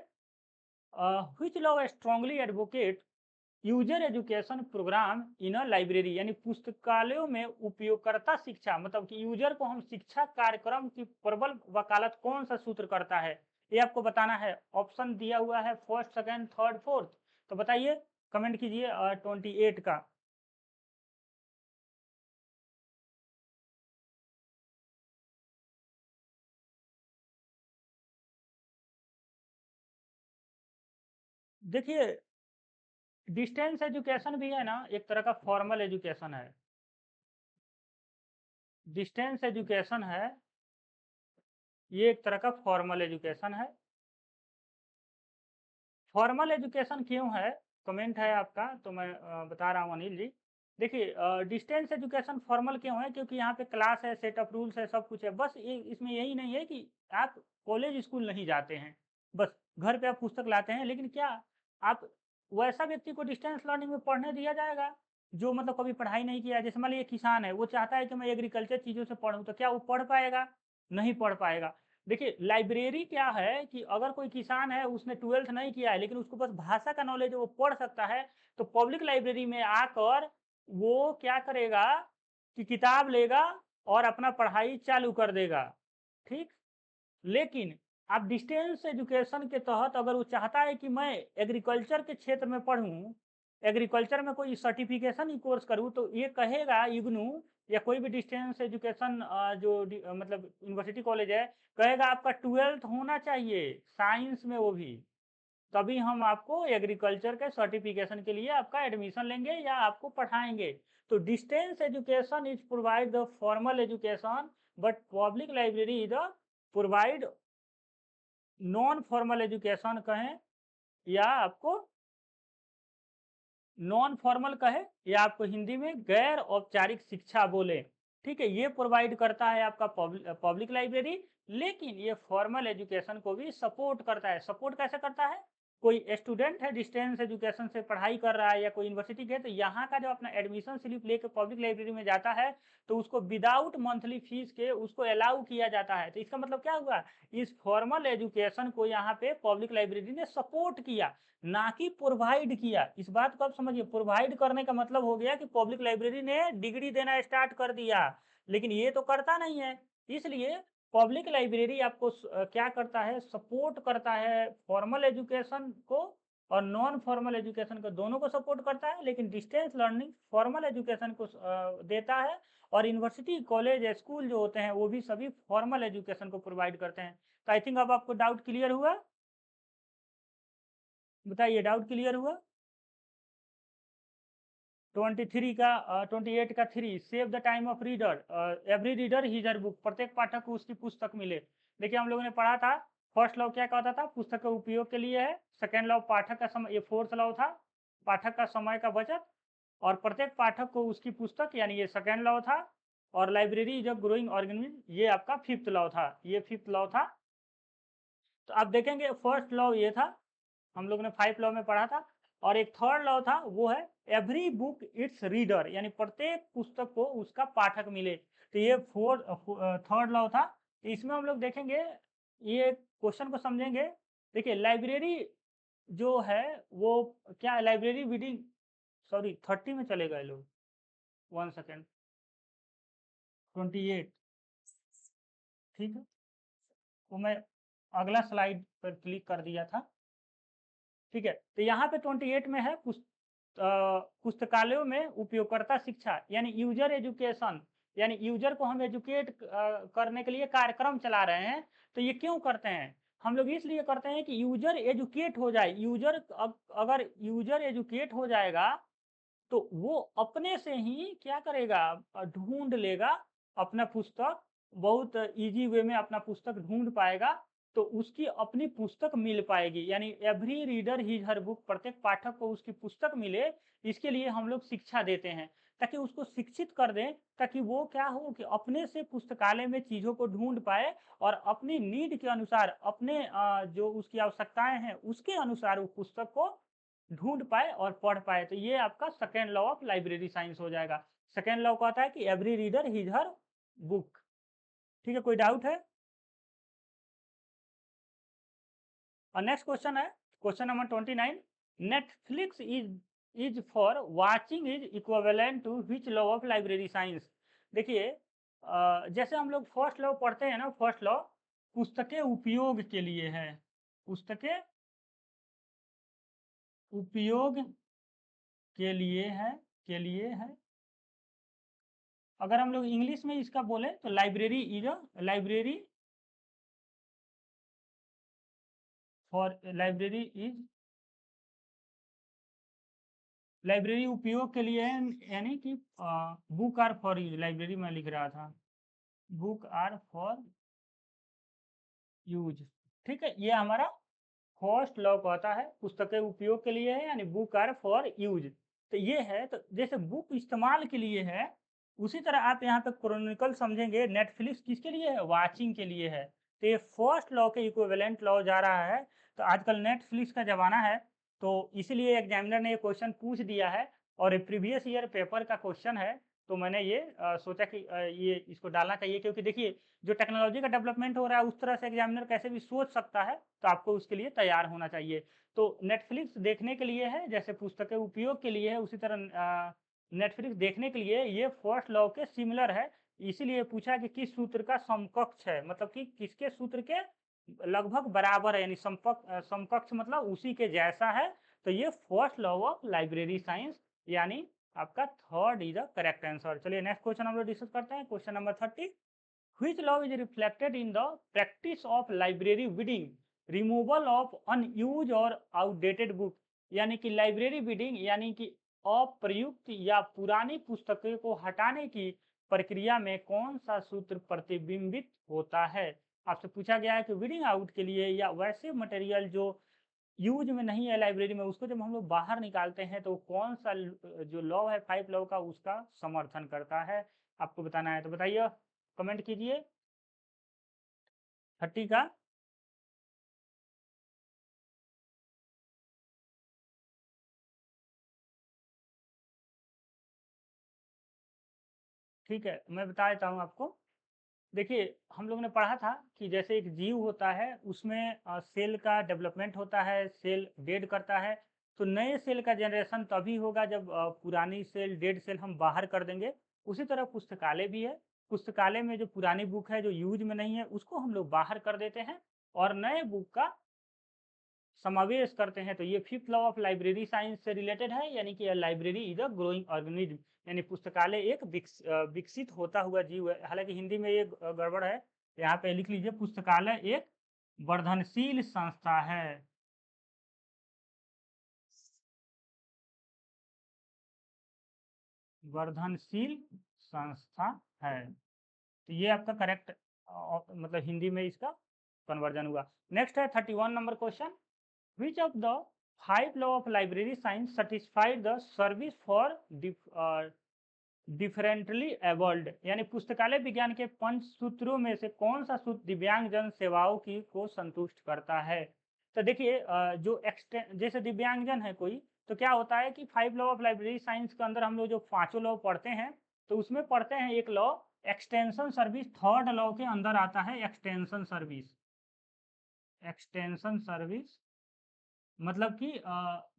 which law strongly advocate user education program in a library, यानी पुस्तकालयों में उपयोगकर्ता शिक्षा, मतलब कि यूजर को हम शिक्षा कार्यक्रम की प्रबल वकालत कौन सा सूत्र करता है, ये आपको बताना है। ऑप्शन दिया हुआ है फर्स्ट, सेकंड, थर्ड, फोर्थ। तो बताइए, कमेंट कीजिए 28 का। देखिए, डिस्टेंस एजुकेशन भी है ना, एक तरह का फॉर्मल एजुकेशन है। डिस्टेंस एजुकेशन है, ये एक तरह का फॉर्मल एजुकेशन है। फॉर्मल एजुकेशन क्यों है? कमेंट है आपका, तो मैं बता रहा हूँ अनिल जी। देखिए, डिस्टेंस एजुकेशन फॉर्मल क्यों है? क्योंकि यहाँ पे क्लास है, सेट ऑफ रूल्स है, सब कुछ है। बस ये इसमें यही नहीं है कि आप कॉलेज स्कूल नहीं जाते हैं, बस घर पे आप पुस्तक लाते हैं। लेकिन क्या आप वैसा व्यक्ति को डिस्टेंस लर्निंग में पढ़ने दिया जाएगा जो मतलब कभी पढ़ाई नहीं किया है? जैसे मान लीजिए किसान है, वो चाहता है कि मैं एग्रीकल्चर चीज़ों से पढ़ूँ, तो क्या वो पढ़ पाएगा? नहीं पढ़ पाएगा। देखिए, लाइब्रेरी क्या है कि अगर कोई किसान है, उसने 12th नहीं किया है, लेकिन उसको बस भाषा का नॉलेज है, वो पढ़ सकता है, तो पब्लिक लाइब्रेरी में आकर वो क्या करेगा कि किताब लेगा और अपना पढ़ाई चालू कर देगा। ठीक? लेकिन आप डिस्टेंस एजुकेशन के तहत अगर वो चाहता है कि मैं एग्रीकल्चर के क्षेत्र में पढ़ूँ, एग्रीकल्चर में कोई सर्टिफिकेशन ही कोर्स करूँ, तो ये कहेगा इग्नू या कोई भी डिस्टेंस एजुकेशन मतलब यूनिवर्सिटी कॉलेज है, कहेगा आपका 12th होना चाहिए, साइंस में वो भी। तभी हम आपको एग्रीकल्चर के सर्टिफिकेशन के लिए आपका एडमिशन लेंगे या आपको पढ़ाएँगे। तो distance education is provide the formal education, but public library is provide non formal education कहें या आपको नॉन फॉर्मल कहे, या आपको हिंदी में गैर औपचारिक शिक्षा बोले। ठीक है, ये प्रोवाइड करता है आपका पब्लिक लाइब्रेरी। लेकिन ये फॉर्मल एजुकेशन को भी सपोर्ट करता है। सपोर्ट कैसे करता है? कोई स्टूडेंट है डिस्टेंस एजुकेशन से पढ़ाई कर रहा है या कोई यूनिवर्सिटी के, तो यहाँ का जो अपना एडमिशन स्लिप लेके पब्लिक लाइब्रेरी में जाता है, तो उसको विदाउट मंथली फीस के उसको अलाउ किया जाता है। तो इसका मतलब क्या हुआ? इस फॉर्मल एजुकेशन को यहाँ पे पब्लिक लाइब्रेरी ने सपोर्ट किया, ना कि प्रोवाइड किया। इस बात को आप समझिए, प्रोवाइड करने का मतलब हो गया कि पब्लिक लाइब्रेरी ने डिग्री देना स्टार्ट कर दिया, लेकिन ये तो करता नहीं है। इसलिए पब्लिक लाइब्रेरी आपको क्या करता है? सपोर्ट करता है फॉर्मल एजुकेशन को और नॉन फॉर्मल एजुकेशन को, दोनों को सपोर्ट करता है। लेकिन डिस्टेंस लर्निंग फॉर्मल एजुकेशन को देता है, और यूनिवर्सिटी, कॉलेज, स्कूल जो होते हैं वो भी सभी फॉर्मल एजुकेशन को प्रोवाइड करते हैं। तो आई थिंक अब आपको डाउट क्लियर हुआ। बताइए, डाउट क्लियर हुआ? 23 का 28 का 3, save the time of reader, every reader his book, प्रत्येक पाठक को उसकी पुस्तक मिले। देखिए, हम लोगों ने पढ़ा था, फर्स्ट लॉ क्या कहता था? पुस्तक के उपयोग के लिए है। सेकंड लॉ पाठक का समय, ये फोर्थ लॉ था, पाठक का समय का बचत, और प्रत्येक पाठक को उसकी पुस्तक, यानी ये सेकंड लॉ था। और library is a growing organism, ये आपका फिफ्थ लॉ था, ये फिफ्थ लॉ था। तो आप देखेंगे फर्स्ट लॉ ये था, हम लोग ने 5 लॉ में पढ़ा था। और एक थर्ड लॉ था, वो है एवरी बुक इट्स रीडर, यानी प्रत्येक पुस्तक को उसका पाठक मिले। तो ये थर्ड लॉ था। तो इसमें हम लोग देखेंगे, ये क्वेश्चन को समझेंगे। देखिए लाइब्रेरी जो है वो क्या है, लाइब्रेरी रीडिंग, सॉरी 30 में चले गए लोग, 1 सेकेंड, 28, ठीक है, वो मैं अगला स्लाइड पर क्लिक कर दिया था। ठीक है, तो यहाँ पे 28 में है पुस्तकालयों में उपयोगकर्ता शिक्षा, यानी यूजर एजुकेशन, यानी यूजर को हम एजुकेट करने के लिए कार्यक्रम चला रहे हैं। तो ये क्यों करते हैं, हम लोग इसलिए करते हैं कि यूजर एजुकेट हो जाए। अगर यूजर एजुकेट हो जाएगा तो वो अपने से ही क्या करेगा, ढूंढ लेगा अपना पुस्तक, बहुत इजी वे में अपना पुस्तक ढूंढ पाएगा, तो उसकी अपनी पुस्तक मिल पाएगी। यानी every reader his her book, प्रत्येक पाठक को उसकी पुस्तक मिले, इसके लिए हम लोग शिक्षा देते हैं, ताकि उसको शिक्षित कर दें, ताकि वो क्या हो कि अपने से पुस्तकालय में चीज़ों को ढूंढ पाए और अपनी नीड के अनुसार, अपने जो उसकी आवश्यकताएं हैं उसके अनुसार वो पुस्तक को ढूंढ पाए और पढ़ पाए। तो ये आपका second law of library science हो जाएगा। सेकेंड लॉ कहता है कि every reader his her book. ठीक है, कोई डाउट है? और नेक्स्ट क्वेश्चन है, question number 29, Netflix is for watching is equivalent to which law of library science. देखिए जैसे हम लोग फर्स्ट लॉ पढ़ते हैं ना, फर्स्ट लॉ पुस्तकें उपयोग के लिए है, पुस्तकें उपयोग के लिए है, के लिए है। अगर हम लोग इंग्लिश में इसका बोले तो library for library is, library उपयोग के लिए है, यानी कि book are for use, library में लिख रहा था बुक आर फॉर यूज। ठीक है, ये हमारा फर्स्ट लॉ कहता है पुस्तकें उपयोग के लिए है, यानी बुक आर फॉर यूज। तो ये है, तो जैसे बुक इस्तेमाल के लिए है, उसी तरह आप यहाँ पे क्रोनिकल समझेंगे, नेटफ्लिक्स किसके लिए है, वाचिंग के लिए है। तो ये फर्स्ट लॉ के इक्विवेलेंट लॉ जा रहा है। तो आजकल नेटफ्लिक्स का जमाना है, तो इसीलिए एग्जामिनर ने ये क्वेश्चन पूछ दिया है, और प्रीवियस ईयर पेपर का क्वेश्चन है। तो मैंने ये सोचा कि ये इसको डालना चाहिए, क्योंकि देखिए जो टेक्नोलॉजी का डेवलपमेंट हो रहा है उस तरह से एग्जामिनर कैसे भी सोच सकता है, तो आपको उसके लिए तैयार होना चाहिए। तो नेटफ्लिक्स देखने के लिए है, जैसे पुस्तकें उपयोग के लिए है, उसी तरह नेटफ्लिक्स देखने के लिए ये फर्स्ट लॉ के सिमिलर है। इसीलिए पूछा कि किस सूत्र का समकक्ष है, मतलब कि किसके सूत्र के लगभग बराबर है, यानी समकक्ष मतलब उसी के जैसा है। तो ये first law of library science, यानी आपका third is the correct answer. चलिए नेक्स्ट क्वेश्चन हम लोग डिस्कस करते हैं, question number 30, which law is reflected in the practice of library bidding, removal of unused or outdated book। यानी कि library bidding, यानी कि अप्रयुक्त या पुरानी पुस्तकों को हटाने की प्रक्रिया में कौन सा सूत्र प्रतिबिंबित होता है। आपसे पूछा गया है कि बिडिंग आउट के लिए या वैसे मटेरियल जो यूज में नहीं है लाइब्रेरी में, उसको जब हम लोग बाहर निकालते हैं तो कौन सा जो लॉ है 5 लॉ का उसका समर्थन करता है, आपको बताना है। तो बताइए, कमेंट कीजिए 30 का। ठीक है, मैं बता देता हूँ आपको। देखिए हम लोग ने पढ़ा था कि जैसे एक जीव होता है, उसमें सेल का डेवलपमेंट होता है, सेल डेड करता है। तो नए सेल का जनरेशन तभी होगा जब पुरानी सेल, डेड सेल हम बाहर कर देंगे। उसी तरह पुस्तकालय भी है, पुस्तकालय में जो पुरानी बुक है जो यूज में नहीं है उसको हम लोग बाहर कर देते हैं और नए बुक का समावेश करते हैं। तो ये fifth law of library science से रिलेटेड है, यानी कि library is a growing organism, यानी पुस्तकालय एक विकसित होता हुआ जीव है। हालांकि हिंदी में ये गड़बड़ है, यहाँ पे लिख लीजिए पुस्तकालय एक वर्धनशील संस्था है। वर्धनशील संस्था है, तो ये आपका करेक्ट मतलब हिंदी में इसका कन्वर्जन हुआ। नेक्स्ट है 31 number question, which of the 5 law of library science satisfied the service for differently abled, यानी पुस्तकालय विज्ञान के 5 सूत्रों में से कौन सा सूत्र दिव्यांग जन सेवाओं की को संतुष्ट करता है। तो देखिए जो जैसे दिव्यांगजन है कोई, तो क्या होता है कि 5 लॉ ऑफ लाइब्रेरी साइंस के अंदर हम लोग जो पाँचों लॉ पढ़ते हैं, तो उसमें पढ़ते हैं एक law extension service, third law के अंदर आता है एक्सटेंशन सर्विस। एक्सटेंशन सर्विस मतलब कि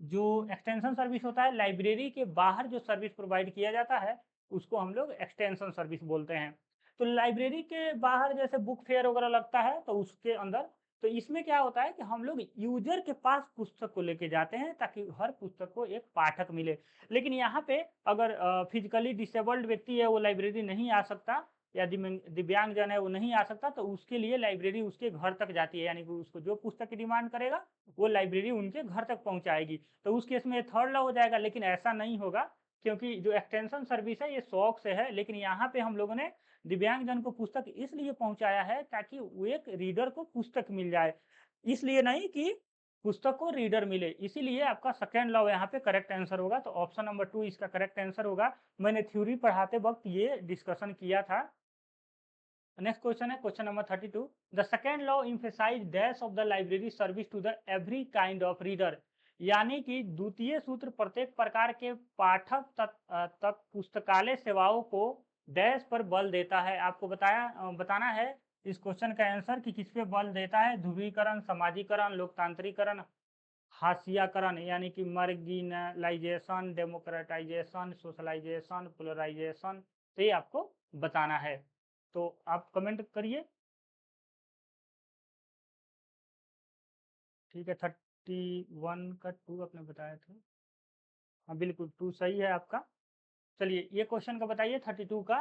जो एक्सटेंशन सर्विस होता है, लाइब्रेरी के बाहर जो सर्विस प्रोवाइड किया जाता है, उसको हम लोग एक्सटेंशन सर्विस बोलते हैं। तो लाइब्रेरी के बाहर जैसे बुक फेयर वगैरह लगता है, तो उसके अंदर तो इसमें क्या होता है कि हम लोग यूजर के पास पुस्तक को लेके जाते हैं ताकि हर पुस्तक को एक पाठक मिले। लेकिन यहाँ पे अगर फिजिकली डिसेबल्ड व्यक्ति है, वो लाइब्रेरी नहीं आ सकता, या दिव्यांगजन है वो नहीं आ सकता, तो उसके लिए लाइब्रेरी उसके घर तक जाती है, यानी कि उसको जो पुस्तक की डिमांड करेगा वो लाइब्रेरी उनके घर तक पहुंचाएगी। तो उस केस में थर्ड लॉ हो जाएगा, लेकिन ऐसा नहीं होगा, क्योंकि जो एक्सटेंशन सर्विस है ये शौक से है, लेकिन यहाँ पे हम लोगों ने दिव्यांगजन को पुस्तक इसलिए पहुंचाया है ताकि वो एक रीडर को पुस्तक मिल जाए, इसलिए नहीं कि पुस्तक को रीडर मिले। इसीलिए आपका सेकेंड लॉ यहाँ पे करेक्ट आंसर होगा। तो ऑप्शन नंबर 2 इसका करेक्ट आंसर होगा। मैंने थ्योरी पढ़ाते वक्त ये डिस्कशन किया था। नेक्स्ट क्वेश्चन है question number 32। The second law emphasise dash of the library service to the every kind of reader, यानी कि द्वितीय सूत्र प्रत्येक प्रकार के पाठक तक पुस्तकालय सेवाओं को डैश पर बल देता है। आपको बताना है इस क्वेश्चन का आंसर कि किस पे बल देता है। ध्रुवीकरण, समाजीकरण, लोकतांत्रिकरण, हाशियाकरण, यानी कि मार्जिनलाइजेशन, डेमोक्रेटाइजेशन, सोशलाइजेशन, पोलराइजेशन, तो ये आपको बताना है। तो आप कमेंट करिए। ठीक है, 31 का 2 आपने बताया था। हाँ बिल्कुल, 2 सही है आपका। चलिए ये क्वेश्चन का बताइए 32 का।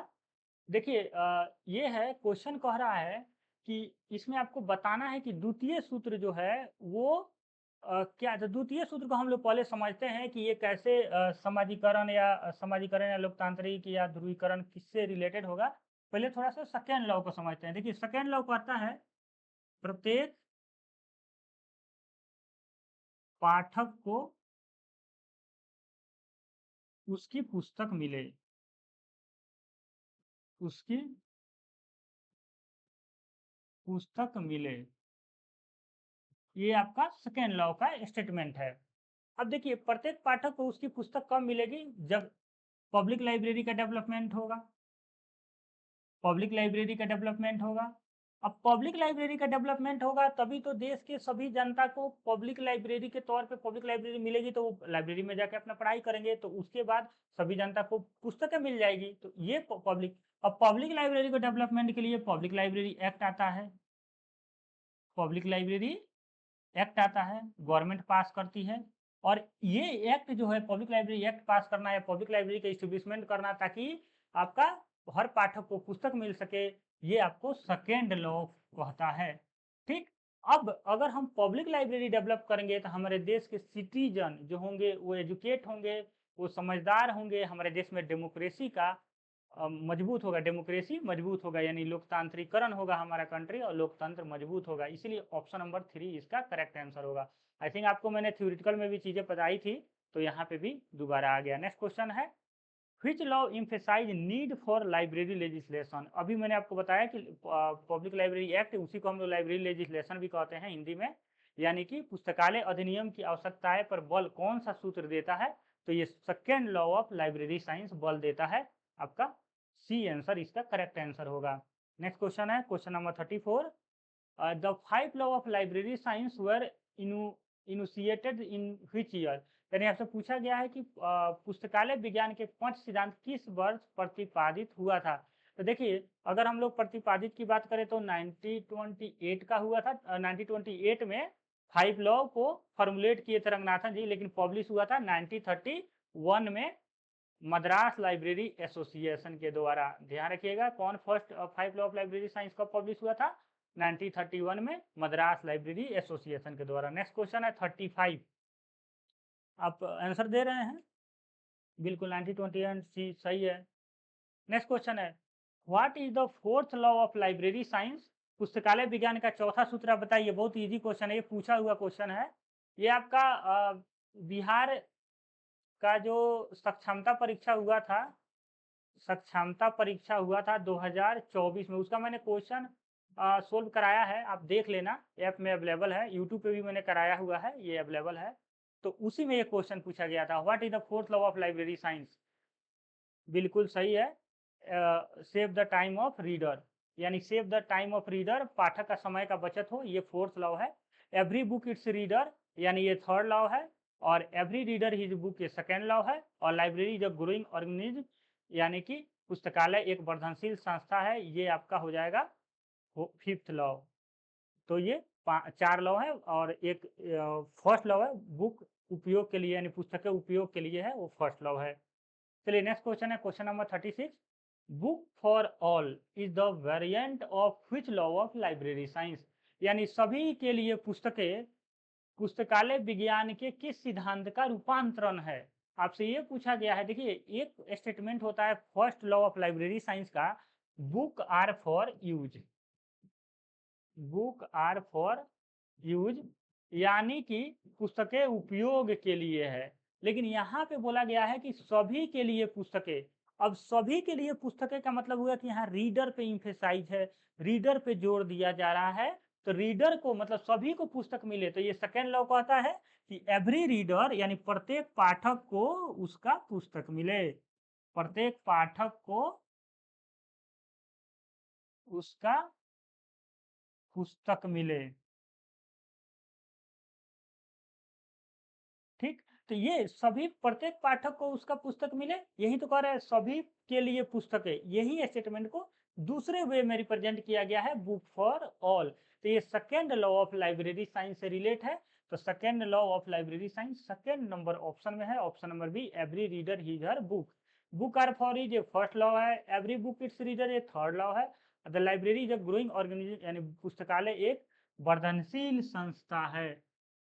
देखिए ये है, क्वेश्चन कह रहा है कि इसमें आपको बताना है कि द्वितीय सूत्र जो है वो क्या, तो द्वितीय सूत्र को हम लोग पहले समझते हैं कि ये कैसे समाजीकरण या लोकतांत्रिक या ध्रुवीकरण किससे रिलेटेड होगा। पहले थोड़ा सा सेकेंड लॉ को समझते हैं। देखिए सेकेंड लॉ कहता है प्रत्येक पाठक को उसकी पुस्तक मिले, उसकी पुस्तक मिले, ये आपका सेकेंड लॉ का स्टेटमेंट है। अब देखिए प्रत्येक पाठक को उसकी पुस्तक कब मिलेगी, जब पब्लिक लाइब्रेरी का डेवलपमेंट होगा। पब्लिक लाइब्रेरी का डेवलपमेंट होगा। अब पब्लिक लाइब्रेरी का डेवलपमेंट होगा तभी तो देश के सभी जनता को पब्लिक लाइब्रेरी के तौर पे पब्लिक लाइब्रेरी मिलेगी, तो वो लाइब्रेरी में जाके अपना पढ़ाई करेंगे, तो उसके बाद सभी जनता को पुस्तकें मिल जाएगी। तो ये पब्लिक, अब पब्लिक लाइब्रेरी को डेवलपमेंट के लिए पब्लिक लाइब्रेरी एक्ट आता है। पब्लिक लाइब्रेरी एक्ट आता है, गवर्नमेंट पास करती है। और ये एक्ट जो है, पब्लिक लाइब्रेरी एक्ट पास करना है, पब्लिक लाइब्रेरी का इस्टेब्लिशमेंट करना, ताकि आपका हर पाठक को पुस्तक मिल सके, ये आपको सेकेंड लॉ कहता है। ठीक। अब अगर हम पब्लिक लाइब्रेरी डेवलप करेंगे तो हमारे देश के सिटीजन जो होंगे वो एजुकेट होंगे, वो समझदार होंगे, हमारे देश में डेमोक्रेसी का मजबूत होगा, डेमोक्रेसी मजबूत होगा, यानी लोकतांत्रिकरण होगा हमारा कंट्री, और लोकतंत्र मजबूत होगा। इसीलिए ऑप्शन नंबर 3 इसका करेक्ट आंसर होगा। आई थिंक आपको मैंने थ्योरेटिकल में भी चीजें बताई थी, तो यहाँ पे भी दोबारा आ गया। नेक्स्ट क्वेश्चन है which law emphasise need for library legislation. अभी मैंने आपको बताया कि पब्लिक लाइब्रेरी एक्ट, उसी को हम लोग लाइब्रेरी लेजिस्लेशन भी कहते हैं हिंदी में, यानी कि पुस्तकालय अधिनियम की आवश्यकताएं पर बल कौन सा सूत्र देता है, तो ये second law of library science बल देता है। आपका सी आंसर इसका करेक्ट आंसर होगा। नेक्स्ट क्वेश्चन है question number 34। The 5 law of library science were initiated in which year, यानी आपसे पूछा गया है कि पुस्तकालय विज्ञान के 5 सिद्धांत किस वर्ष प्रतिपादित हुआ था। तो देखिए अगर हम लोग प्रतिपादित की बात करें तो 1928 का हुआ था। 1928 में 5 लॉ को फॉर्मुलेट किए थे रंगनाथन जी, लेकिन पब्लिश हुआ था 1931 में मद्रास लाइब्रेरी एसोसिएशन के द्वारा। ध्यान रखिएगा कौन first 5 law of library science कब पब्लिश हुआ था, 1931 में मद्रास लाइब्रेरी एसोसिएशन के द्वारा। नेक्स्ट क्वेश्चन है 35। आप आंसर दे रहे हैं बिल्कुल, 1921 सी सही है। नेक्स्ट क्वेश्चन है what is the fourth law of library science. पुस्तकालय विज्ञान का चौथा सूत्र आप बताइए। बहुत इजी क्वेश्चन है, ये पूछा हुआ क्वेश्चन है। ये आपका बिहार का जो सक्षमता परीक्षा हुआ था, सक्षमता परीक्षा हुआ था 2024 में, उसका मैंने क्वेश्चन सोल्व कराया है, आप देख लेना, ऐप में अवेलेबल है, यूट्यूब पे भी मैंने कराया हुआ है, ये अवेलेबल है। तो उसी में एक क्वेश्चन पूछा गया था, what is the fourth law of library science. बिल्कुल सही है, save the time of reader, यानी save the time of reader, पाठक का समय का बचत हो, ये फोर्थ लॉ है। एवरी बुक इट्स रीडर, यानी ये थर्ड लॉ है। और एवरी रीडर हिज बुक, ये सेकेंड लॉ है। और library is a growing organism, यानी कि पुस्तकालय एक वर्धनशील संस्था है, ये आपका हो जाएगा फिफ्थ लॉ। तो ये चार लॉ है, और एक फर्स्ट लॉ है बुक उपयोग के लिए, यानी पुस्तक के उपयोग के लिए है, वो फर्स्ट लॉ है। चलिए नेक्स्ट क्वेश्चन है, question number 36। Book for all is the variant of which law of library science, यानी सभी के लिए पुस्तकें पुस्तकालय विज्ञान के किस सिद्धांत का रूपांतरण है। आपसे ये पूछा गया है। देखिए, एक स्टेटमेंट होता है first law of library science का, book are for use, book are for use, यानी कि पुस्तकें उपयोग के लिए है। लेकिन यहाँ पे बोला गया है कि सभी के लिए पुस्तकें। अब सभी के लिए पुस्तकें का मतलब हुआ कि यहाँ रीडर पे इम्फेसाइज है, रीडर पे जोर दिया जा रहा है। तो रीडर को मतलब सभी को पुस्तक मिले, तो ये सेकेंड लॉ कहता है कि एवरी रीडर, यानी प्रत्येक पाठक को उसका पुस्तक मिले, प्रत्येक पाठक को उसका पुस्तक मिले। ठीक, तो ये सभी प्रत्येक पाठक को उसका पुस्तक मिले, यही तो कह रहे हैं सभी के लिए पुस्तकें। यही स्टेटमेंट को दूसरे वे में रिप्रेजेंट किया गया है, बुक फॉर ऑल। तो ये second law of library science से रिलेट है। तो second law of library science second number option में है, option number B, every reader his her book. Book are for is a first law है, every book its reader ये third law है। The library is a growing organisation, यानी पुस्तकालय एक वर्धनशील संस्था है।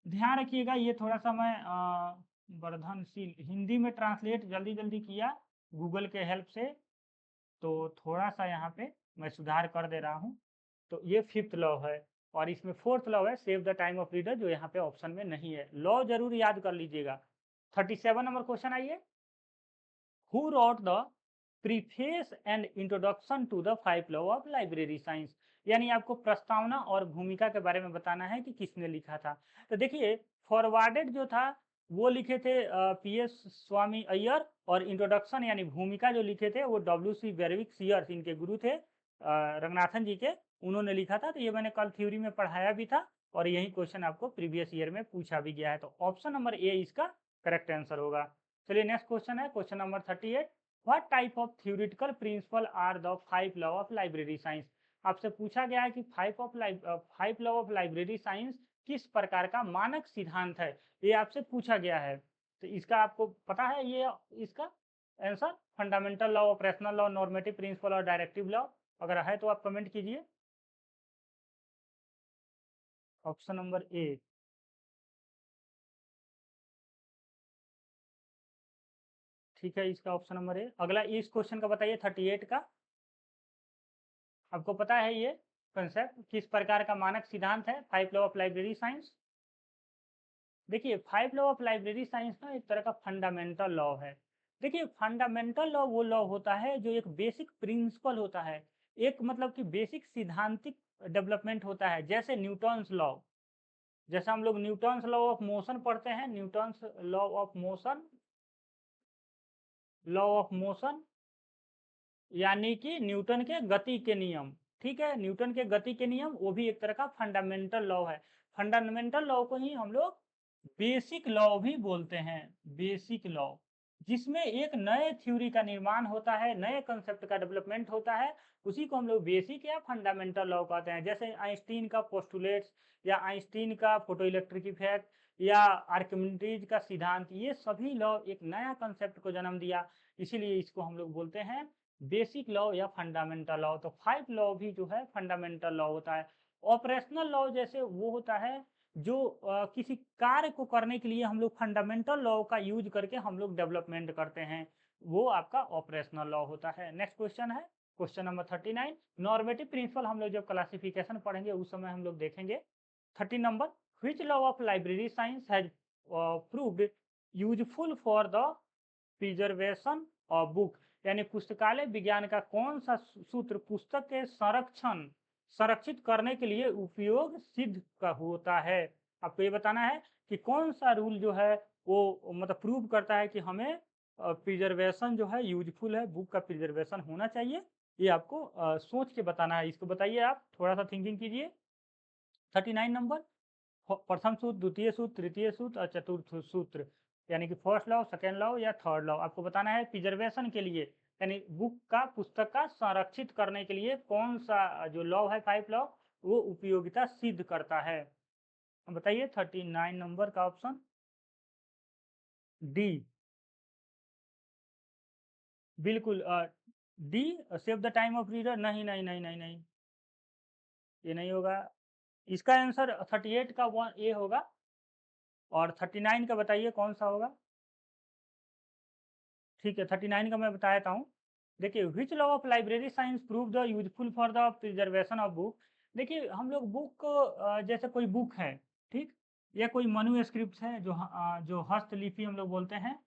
ध्यान रखिएगा, ये थोड़ा सा मैं वर्धनशील हिंदी में ट्रांसलेट जल्दी जल्दी किया गूगल के हेल्प से, तो थोड़ा सा यहाँ पे मैं सुधार कर दे रहा हूँ। तो ये फिफ्थ लॉ है, और इसमें फोर्थ लॉ है save the time of reader, जो यहाँ पे ऑप्शन में नहीं है। लॉ जरूर याद कर लीजिएगा। 37 नंबर क्वेश्चन आइए, who wrote the preface and introduction to the five law of library science, यानी आपको प्रस्तावना और भूमिका के बारे में बताना है कि किसने लिखा था। तो देखिए, फॉरवर्डेड जो था वो लिखे थे पीएस स्वामी अय्यर, और इंट्रोडक्शन यानी भूमिका जो लिखे थे वो डब्ल्यू सी बेरविक सीयर्स, इनके गुरु थे रंगनाथन जी के, उन्होंने लिखा था। तो ये मैंने कल थ्योरी में पढ़ाया भी था, और यही क्वेश्चन आपको प्रीवियस ईयर में पूछा भी गया है। तो ऑप्शन नंबर ए इसका करेक्ट आंसर होगा। चलिए नेक्स्ट क्वेश्चन है, question number 38। What type of theoretical principle are the five law of library science. आपसे पूछा गया है कि five law of library science किस प्रकार का मानक सिद्धांत है, ये आपसे पूछा गया है। तो इसका आपको पता है ये इसका answer, fundamental law, operational law, normative principle और डायरेक्टिव लॉ। अगर है तो आप कमेंट कीजिए। Option number A. ठीक है, इसका ऑप्शन नंबर ए। अगला इस क्वेश्चन का बताइए, 38 का। आपको पता है ये कंसेप्ट किस प्रकार का मानक सिद्धांत है, five law of library science. देखिए, five law of library science ना एक तरह का फंडामेंटल लॉ है। देखिए, फंडामेंटल लॉ वो लॉ होता है जो एक बेसिक प्रिंसिपल होता है, एक मतलब कि बेसिक सिद्धांतिक डेवलपमेंट होता है। जैसे न्यूटन्स लॉ, जैसे हम लोग न्यूटन्स लॉ ऑफ मोशन पढ़ते हैं, Newton's law of motion, law of motion यानी कि न्यूटन के गति के नियम। ठीक है, न्यूटन के गति के नियम वो भी एक तरह का फंडामेंटल लॉ है। फंडामेंटल लॉ को ही हम लोग बेसिक लॉ भी बोलते हैं, बेसिक लॉ, जिसमें एक नए थ्योरी का निर्माण होता है, नए कंसेप्ट का डेवलपमेंट होता है, उसी को हम लोग बेसिक या फंडामेंटल लॉ कहते हैं। जैसे आइंस्टीन का पोस्टुलेट्स, या आइंस्टीन का फोटो इलेक्ट्रिक इफेक्ट, या आर्किमिडीज का सिद्धांत, ये सभी लॉ एक नया कंसेप्ट को जन्म दिया, इसीलिए इसको हम लोग बोलते हैं बेसिक लॉ या फंडामेंटल लॉ। तो फाइव लॉ भी जो है फंडामेंटल लॉ होता है। ऑपरेशनल लॉ जैसे वो होता है जो किसी कार्य को करने के लिए हम लोग फंडामेंटल लॉ का यूज करके हम लोग डेवलपमेंट करते हैं, वो आपका ऑपरेशनल लॉ होता है। नेक्स्ट क्वेश्चन है, क्वेश्चन नंबर 39। नॉर्मेटिव प्रिंसिपल हम लोग जब क्लासिफिकेशन पढ़ेंगे उस समय हम लोग देखेंगे। 30 number, which law of library science has proved useful for the preservation of book, यानी पुस्तकालय विज्ञान का कौन सा सूत्र पुस्तक के संरक्षित करने के लिए उपयोग सिद्ध का होता है। आपको ये बताना है कि कौन सा रूल जो है वो मतलब प्रूव करता है कि हमें प्रिजर्वेशन जो है यूजफुल है, बुक का प्रिजर्वेशन होना चाहिए। ये आपको सोच के बताना है। इसको बताइए, आप थोड़ा-सा थिंकिंग कीजिए। 39 नंबर, प्रथम सूत्र, द्वितीय सूत्र, तृतीय सूत्र और चतुर्थ सूत्र, यानी कि फर्स्ट लॉ, सेकंड लॉ या थर्ड लॉ। आपको बताना है प्रिजर्वेशन के लिए, यानी बुक का, पुस्तक का संरक्षित करने के लिए कौन सा जो लॉ है, 5 लॉ, वो उपयोगिता सिद्ध करता है। बताइए 39 नंबर का ऑप्शन डी। बिल्कुल D, save the time of reader. नहीं, नहीं, नहीं, नहीं, नहीं, ये नहीं होगा। इसका आंसर 38 का 1 ए होगा। और 39 का बताइए कौन सा होगा? ठीक है, 39 का मैं बता देता हूँ। देखिए, which law of library science prove the useful for the preservation of book. देखिए, हम लोग बुक को जैसे कोई बुक है, ठीक? या कोई मैन्युस्क्रिप्ट है जो हस्तलिपि हम लोग बोलते हैं।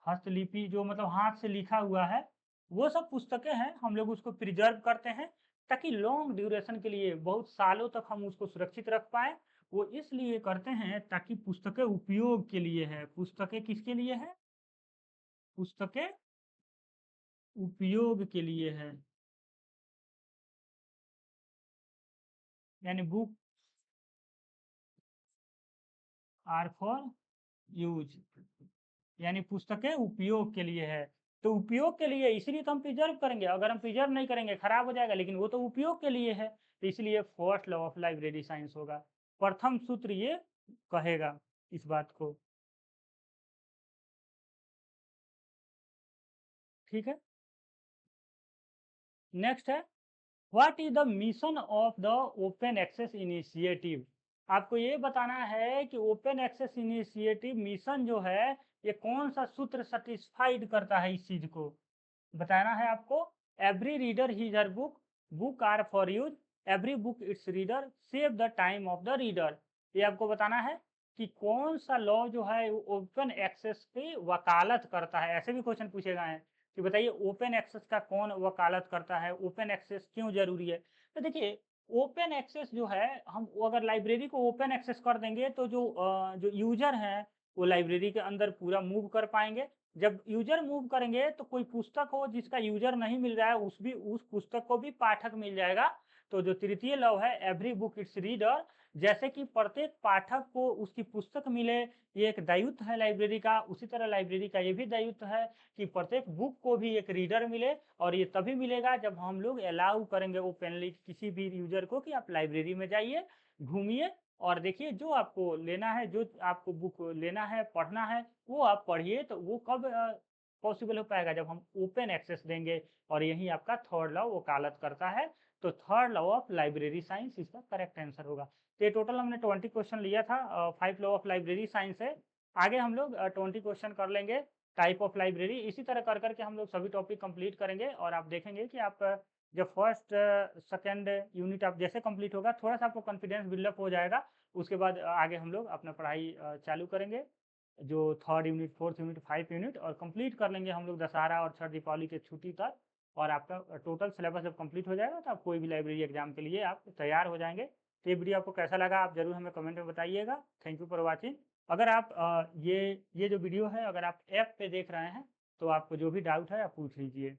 हस्तलिपि जो मतलब हाथ से लिखा हुआ है, वो सब पुस्तकें हैं, हम लोग उसको प्रिजर्व करते हैं ताकि लॉन्ग ड्यूरेशन के लिए, बहुत सालों तक हम उसको सुरक्षित रख पाएँ। वो इसलिए करते हैं ताकि पुस्तकें उपयोग के लिए है। पुस्तकें किसके लिए है? पुस्तकें उपयोग के लिए है। यानी बुक आर फॉर यूज, यानी पुस्तकें उपयोग के लिए है। तो उपयोग के लिए इसीलिए तो हम प्रिजर्व करेंगे। अगर हम प्रिजर्व नहीं करेंगे खराब हो जाएगा, लेकिन वो तो उपयोग के लिए है। तो इसलिए first law of library science होगा। प्रथम सूत्र ये कहेगा इस बात को। ठीक है? नेक्स्ट है, what is the mission of the open access initiative. आपको ये बताना है कि ओपन एक्सेस इनिशिएटिव मिशन जो है, ये कौन सा सूत्र सेटिस्फाइड करता है इस चीज को। बताना है आपको। Every reader his book, book are for use, every book its reader, save the time of the reader. ये आपको बताना है कि कौन सा लॉ जो है ओपन एक्सेस की वकालत करता है। ऐसे भी क्वेश्चन पूछे गए हैं कि बताइए ओपन एक्सेस का कौन वकालत करता है, ओपन एक्सेस क्यों जरूरी है। तो देखिए, ओपन एक्सेस जो है, हम अगर लाइब्रेरी को ओपन एक्सेस कर देंगे तो जो यूजर हैं वो लाइब्रेरी के अंदर पूरा मूव कर पाएंगे। जब यूजर मूव करेंगे तो कोई पुस्तक हो जिसका यूजर नहीं मिल रहा है, उस पुस्तक को भी पाठक मिल जाएगा। तो जो तृतीय लॉ है, एवरी बुक इट्स रीडर, जैसे कि प्रत्येक पाठक को उसकी पुस्तक मिले, ये एक दायित्व है लाइब्रेरी का। उसी तरह लाइब्रेरी का ये भी दायित्व है कि प्रत्येक बुक को भी एक रीडर मिले। और ये तभी मिलेगा जब हम लोग अलाउ करेंगे ओपनली किसी भी यूजर को कि आप लाइब्रेरी में जाइए, घूमिए और देखिए जो आपको लेना है, जो आपको बुक लेना है, पढ़ना है, वो आप पढ़िए। तो वो कब पॉसिबल हो पाएगा? जब हम ओपन एक्सेस देंगे। और यही आपका थर्ड लॉ वकालत करता है। तो third law of library science इसका करेक्ट आंसर होगा। तो ये टोटल हमने 20 क्वेश्चन लिया था। 5 लॉ ऑफ लाइब्रेरी साइंस है। आगे हम लोग 20 क्वेश्चन कर लेंगे टाइप ऑफ लाइब्रेरी। इसी तरह कर करके हम लोग सभी टॉपिक कंप्लीट करेंगे। और आप देखेंगे कि आप जब फर्स्ट सेकंड यूनिट आप जैसे कंप्लीट होगा, थोड़ा सा आपको कॉन्फिडेंस बिल्डअप हो जाएगा। उसके बाद आगे हम लोग अपना पढ़ाई चालू करेंगे। जो third unit, fourth unit, 5 unit और कंप्लीट कर लेंगे हम लोग दशहरा और छठ दीपावली के छुट्टी तक। और आपका टोटल सिलेबस जब कंप्लीट हो जाएगा तो आप कोई भी लाइब्रेरी एग्जाम के लिए आप तैयार हो जाएंगे। तो ये वीडियो आपको कैसा लगा आप जरूर हमें कमेंट में बताइएगा। Thank you for watching. अगर आप ये जो वीडियो है, अगर आप ऐप पे देख रहे हैं तो आपको जो भी डाउट है आप पूछ लीजिए।